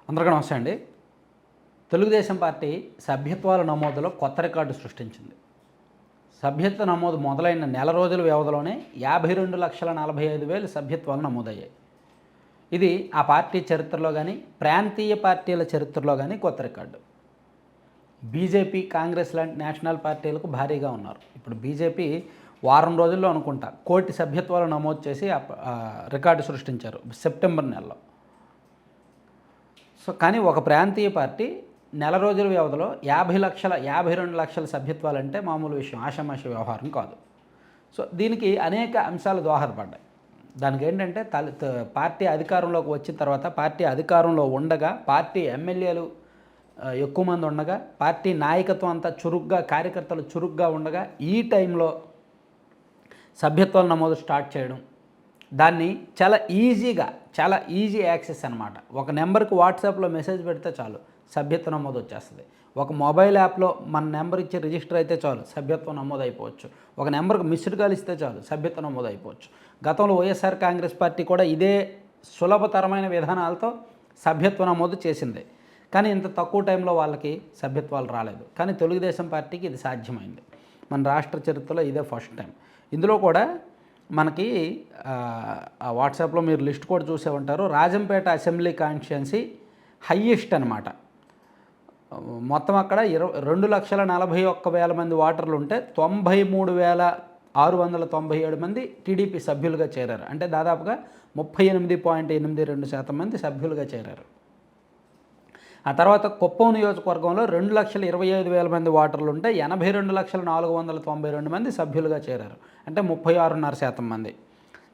అందరికీ నమస్తే అండి. తెలుగుదేశం పార్టీ సభ్యత్వాల నమోదులో కొత్త రికార్డు సృష్టించింది. సభ్యత్వ నమోదు మొదలైన నెల రోజుల వ్యవధిలోనే 52,45,000 సభ్యత్వాలు నమోదయ్యాయి. ఇది ఆ పార్టీ చరిత్రలో కానీ, ప్రాంతీయ పార్టీల చరిత్రలో కానీ కొత్త రికార్డు. బీజేపీ, కాంగ్రెస్ లాంటి నేషనల్ పార్టీలకు భారీగా ఉన్నారు. ఇప్పుడు బీజేపీ వారం రోజుల్లో అనుకుంటా 1 కోటి సభ్యత్వాలు నమోదు చేసి రికార్డు సృష్టించారు సెప్టెంబర్ నెలలో. కానీ ఒక ప్రాంతీయ పార్టీ నెల రోజుల వ్యవధిలో 52 లక్షల సభ్యత్వాలు అంటే మామూలు విషయం, ఆషామాషి వ్యవహారం కాదు. దీనికి అనేక అంశాలు దోహదపడ్డాయి. దానికి ఏంటంటే పార్టీ అధికారంలోకి వచ్చిన తర్వాత, పార్టీ అధికారంలో ఉండగా, పార్టీ ఎమ్మెల్యేలు ఎక్కువ మంది ఉండగా, పార్టీ నాయకత్వం అంతా చురుగ్గా, కార్యకర్తలు చురుగ్గా ఉండగా ఈ టైంలో సభ్యత్వాల నమోదు స్టార్ట్ చేయడం, దాన్ని చాలా ఈజీ యాక్సెస్ అనమాట. ఒక నెంబర్కి వాట్సాప్లో మెసేజ్ పెడితే చాలు సభ్యత్వ నమోదు వచ్చేస్తుంది. ఒక మొబైల్ యాప్లో మన నెంబర్ ఇచ్చి రిజిస్టర్ అయితే చాలు సభ్యత్వం నమోదు అయిపోవచ్చు. ఒక నెంబర్కి మిస్డ్ కాల్ ఇస్తే చాలు సభ్యత్వ నమోదు అయిపోవచ్చు. గతంలో వైఎస్ఆర్ కాంగ్రెస్ పార్టీ కూడా ఇదే సులభతరమైన విధానాలతో సభ్యత్వ నమోదు చేసింది. కానీ ఇంత తక్కువ టైంలో వాళ్ళకి సభ్యత్వాలు రాలేదు. కానీ తెలుగుదేశం పార్టీకి ఇది సాధ్యమైంది. మన రాష్ట్ర చరిత్రలో ఇదే ఫస్ట్ టైం. ఇందులో కూడా మనకి వాట్సాప్లో మీరు లిస్ట్ కూడా చూసే ఉంటారు. రాజంపేట అసెంబ్లీ కాన్స్టిట్యున్సీ హయ్యెస్ట్ అనమాట. మొత్తం అక్కడ 2,41,000 మంది ఓటర్లు ఉంటే 93,697 మంది టీడీపీ సభ్యులుగా చేరారు. అంటే దాదాపుగా 38.82% మంది సభ్యులుగా చేరారు. ఆ తర్వాత కుప్పం నియోజకవర్గంలో 2,25,000 మంది ఓటర్లు ఉంటే 82,492 మంది సభ్యులుగా చేరారు. అంటే 36.5% మంది.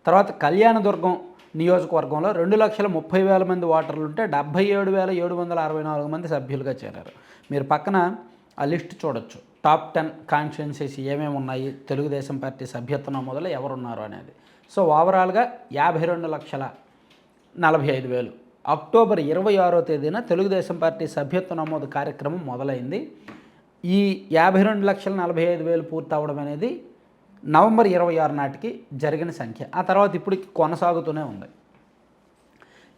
తర్వాత కళ్యాణదుర్గం నియోజకవర్గంలో 2,30,000 మంది ఓటర్లు ఉంటే 77,764 మంది సభ్యులుగా చేరారు. మీరు పక్కన ఆ లిస్ట్ చూడొచ్చు. టాప్ 10 కాన్స్టిట్యున్సీస్ ఏమేమి ఉన్నాయి, తెలుగుదేశం పార్టీ సభ్యత్వ నమోదులో ఎవరున్నారు అనేది. ఓవరాల్గా 52,45,000. అక్టోబర్ 26వ తేదీన తెలుగుదేశం పార్టీ సభ్యత్వ నమోదు కార్యక్రమం మొదలైంది. ఈ 52,45,000 పూర్తి అవ్వడం అనేది నవంబర్ 26 నాటికి జరిగిన సంఖ్య. ఆ తర్వాత ఇప్పటికి కొనసాగుతూనే ఉంది.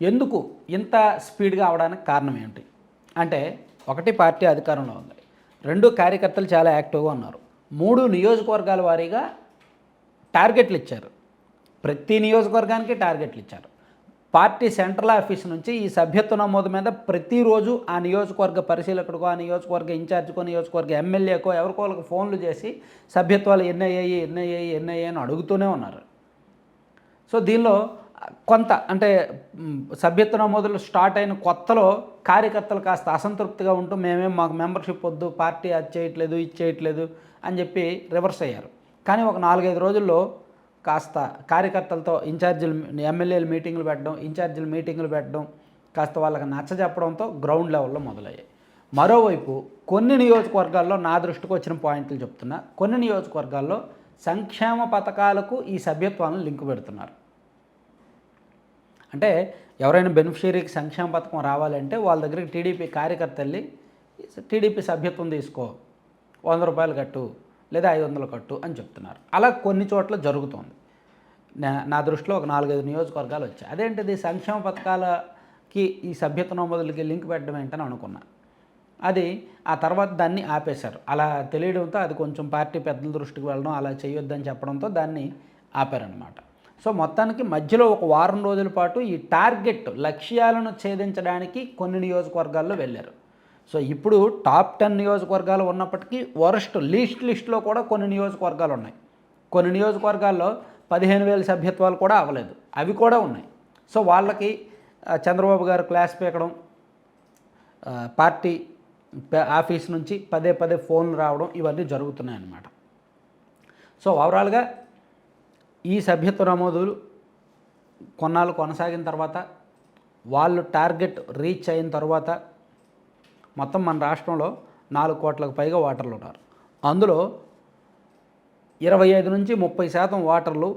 ఎందుకు ఇంత స్పీడ్గా అవడానికి కారణం ఏంటి అంటే, ఒకటి పార్టీ అధికారంలో ఉంది, 2 కార్యకర్తలు చాలా యాక్టివ్గా ఉన్నారు, 3 నియోజకవర్గాల వారీగా టార్గెట్లు ఇచ్చారు. ప్రతి నియోజకవర్గానికి టార్గెట్లు ఇచ్చారు. పార్టీ సెంట్రల్ ఆఫీస్ నుంచి ఈ సభ్యత్వ నమోదు మీద ప్రతిరోజు ఆ నియోజకవర్గ పరిశీలకుడికో, ఆ నియోజకవర్గ ఇన్ఛార్జ్కో, నియోజకవర్గ ఎమ్మెల్యేకో ఎవరికో వాళ్ళకి ఫోన్లు చేసి సభ్యత్వాలు ఎన్నయ్యాయి అని అడుగుతూనే ఉన్నారు. దీనిలో కొంత అంటే సభ్యత్వ నమోదులు స్టార్ట్ అయిన కొత్తలో కార్యకర్తలు కాస్త అసంతృప్తిగా ఉంటూ మాకు మెంబర్షిప్ వద్దు, పార్టీ అది చేయట్లేదు, ఇది చేయట్లేదు అని చెప్పి రివర్స్ అయ్యారు. కానీ ఒక 4-5 రోజుల్లో కాస్త కార్యకర్తలతో ఎమ్మెల్యేలు మీటింగులు పెట్టడం, కాస్త వాళ్ళకి నచ్చజెప్పడంతో గ్రౌండ్ లెవెల్లో మొదలయ్యాయి. మరోవైపు కొన్ని నియోజకవర్గాల్లో, నా దృష్టికి వచ్చిన పాయింట్లు చెప్తున్నా, కొన్ని నియోజకవర్గాల్లో సంక్షేమ పథకాలకు ఈ సభ్యత్వాలను లింకు పెడుతున్నారు. అంటే ఎవరైనా బెనిఫిషియరీకి సంక్షేమ పథకం రావాలంటే వాళ్ళ దగ్గరికి టీడీపీ కార్యకర్త వెళ్ళి టీడీపీ సభ్యత్వం తీసుకో, 100 రూపాయలు కట్టు లేదా 500 కట్టు అని చెప్తున్నారు. అలా కొన్ని చోట్ల జరుగుతోంది. నా దృష్టిలో ఒక 4-5 నియోజకవర్గాలు వచ్చాయి. అదేంటిది సంక్షేమ పథకాలకి ఈ సభ్యత్వ నమోదులకి లింక్ పెట్టడం ఏంటని అనుకున్నా. అది ఆ తర్వాత దాన్ని ఆపేశారు. అలా తెలియడంతో అది కొంచెం పార్టీ పెద్దల దృష్టికి వెళ్ళడం, అలా చేయొద్దని చెప్పడంతో దాన్ని ఆపారనమాట. మొత్తానికి మధ్యలో ఒక వారం రోజుల పాటు ఈ లక్ష్యాలను ఛేదించడానికి కొన్ని నియోజకవర్గాల్లో వెళ్ళారు. ఇప్పుడు టాప్ 10 నియోజకవర్గాలు ఉన్నప్పటికీ వరస్ట్ లిస్ట్లో కూడా కొన్ని నియోజకవర్గాలు ఉన్నాయి. కొన్ని నియోజకవర్గాల్లో 15,000 సభ్యత్వాలు కూడా అవ్వలేదు, అవి కూడా ఉన్నాయి. వాళ్ళకి చంద్రబాబు గారు క్లాస్ పీకడం, పార్టీ ఆఫీస్ నుంచి పదే ఫోన్లు రావడం, ఇవన్నీ జరుగుతున్నాయన్నమాట. ఓవరాల్గా ఈ సభ్యత్వ నమోదులు కొన్నాళ్ళు కొనసాగిన తర్వాత, వాళ్ళు టార్గెట్ రీచ్ అయిన తర్వాత మొత్తం మన రాష్ట్రంలో 4 కోట్లకు పైగా ఓటర్లు ఉన్నారు. అందులో 25 నుంచి 30% ఓటర్లు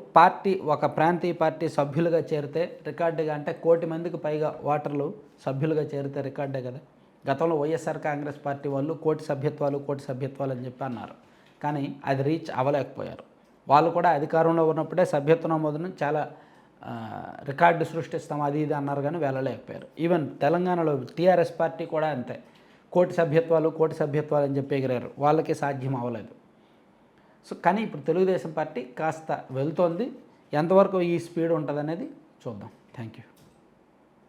ఒక ప్రాంతీయ పార్టీ సభ్యులుగా చేరితే రికార్డుగా, అంటే 1 కోటి మందికి పైగా ఓటర్లు సభ్యులుగా చేరితే రికార్డే కదా. గతంలో వైఎస్ఆర్ కాంగ్రెస్ పార్టీ వాళ్ళు 1 కోటి సభ్యత్వాలు అని చెప్పి అన్నారు. కానీ అది రీచ్ అవ్వలేకపోయారు. వాళ్ళు కూడా అధికారంలో ఉన్నప్పుడే సభ్యత్వ నమోదును చాలా రికార్డు సృష్టిస్తాం అది ఇది అన్నారు కానీ వెళ్ళలేకపోయారు. ఈవెన్ తెలంగాణలో టీఆర్ఎస్ పార్టీ కూడా అంతే, కోటి సభ్యత్వాలు అని చెప్పి ఎగిరారు, వాళ్ళకి సాధ్యం అవ్వలేదు. సో కానీ ఇప్పుడు తెలుగుదేశం పార్టీ కాస్త వెళ్తోంది. ఎంతవరకు ఈ స్పీడ్ ఉంటుందనేది చూద్దాం. Thank you.